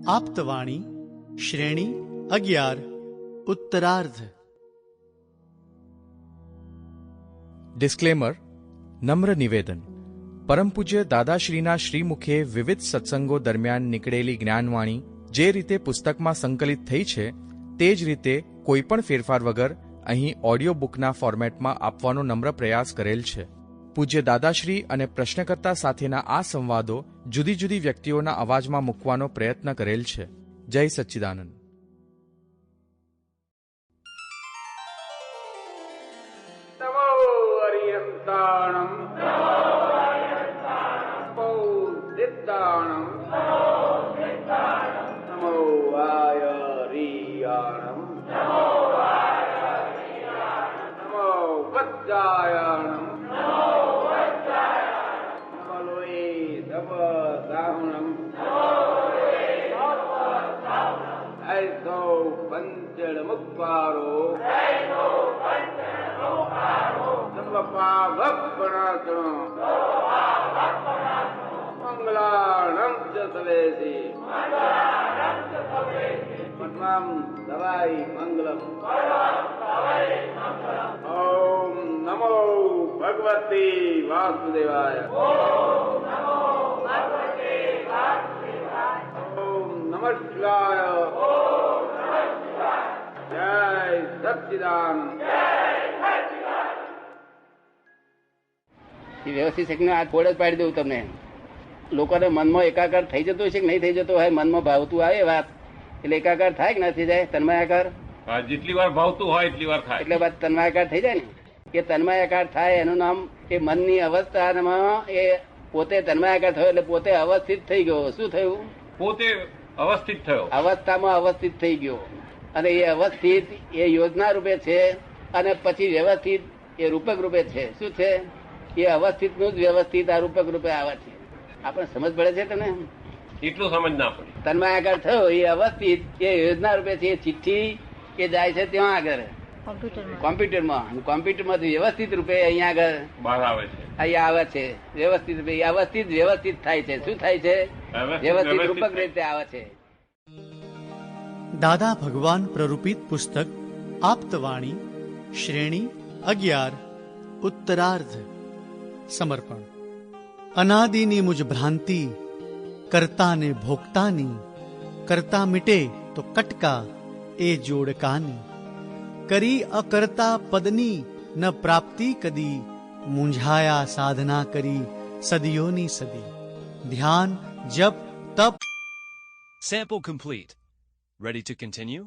આપ્તવાણી શ્રેણી 11 ઉત્તરાર્ધ. ડિસ્ક્લેમર. નમ્ર નિવેદન. પરમ પૂજ્ય દાદાશ્રીના શ્રીમુખે વિવિધ સત્સંગો દરમિયાન નીકળેલી જ્ઞાનવાણી જે રીતે પુસ્તકમાં સંકલિત થઈ છે તે જ રીતે કોઈપણ ફેરફાર વગર અહીં ઓડિયો બુકના ફોર્મેટમાં આપવાનો નમ્ર પ્રયાસ કરેલ છે. પૂજ્ય દાદાશ્રી અને પ્રશ્નકર્તા સાથેના આ સંવાદો જુદી જુદી વ્યક્તિઓના અવાજમાં મૂકવાનો પ્રયત્ન કરેલ છે. જય સચ્ચિદાનંદ. નમો અરિયંતાણમ બૌદ્ધિતાણમ નમો આયરિયાણમ નમો વજ્જાયણમ નમલોએ ધવદાહણમ ऐसो पंचड़ मुक्कारो सर्वपावपणासनो मंगलाणं च सवेसी मन्वां दवाई मंगलम. ओम नमो भगवती वासुदेवाय. ओम नमः शिवाय. जय सच्चिदानंद. વ્યવસ્થિત છે આ થોડ જ પાડી દઉં તમને. લોકોને મનમાં એકાકાર થઈ જતો છે કે નહીં થઈ જતો હોય, મનમાં ભાવતું આવે વાત એટલે એકાકાર થાય કે નથી જાય? તન્માયાકાર જેટલી વાર ભાવતું હોય એટલી વાર થાય એટલે વાત તન્માયાકાર થઈ જાય ને. એ તન્માયાકાર થાય એનું નામ એ મનની અવસ્થામાં એ પોતે તન્માયાકાર થયો એટલે પોતે અવસ્થિત થઈ ગયો. શું થયું? પોતે અવસ્થિત થયો, અવસ્થામાં અવસ્થિત થઈ ગયો. અને એ અવસ્થિત એ યોજના રૂપે છે અને પછી વ્યવસ્થિત એ રૂપક રૂપે છે. શું છે? એ અવસ્થિત નું જ વ્યવસ્થિત આ રૂપક રૂપે આવે છે. આપણે સમજ પડે છે તમને? એટલું સમજ ના પડે. તન્માયાકાર થયો એ અવસ્થિત એ યોજના રૂપે છે. એ ચિઠ્ઠી એ જાય છે ત્યાં આગળ કોમ્પ્યુટરમાં, કોમ્પ્યુટરમાંથી વ્યવસ્થિત રૂપે અહીંયા આગળ બહાર આવે છે, અહીંયા આવે છે વ્યવસ્થિત રૂપે. વ્યવસ્થિત થાય છે. શું થાય છે? વ્યવસ્થિત રૂપક રીતે આવે છે. દાદા ભગવાન પ્રરૂપિત પુસ્તક આપ્તવાણી શ્રેણી 11 ઉત્તરાર્ધ. સમર્પણ. અનાદિની મુજ ભ્રાંતિ કરતા ને ભોગતાની, કરતા મિટે તો કટકા એ જોડકાની, કરી અકર્તા પદની ન પ્રાપ્તિ કદી, મૂંઝાયા સાધના કરી સદીઓની સદી. ધ્યાન જપ તપ. Sample complete. Ready to continue?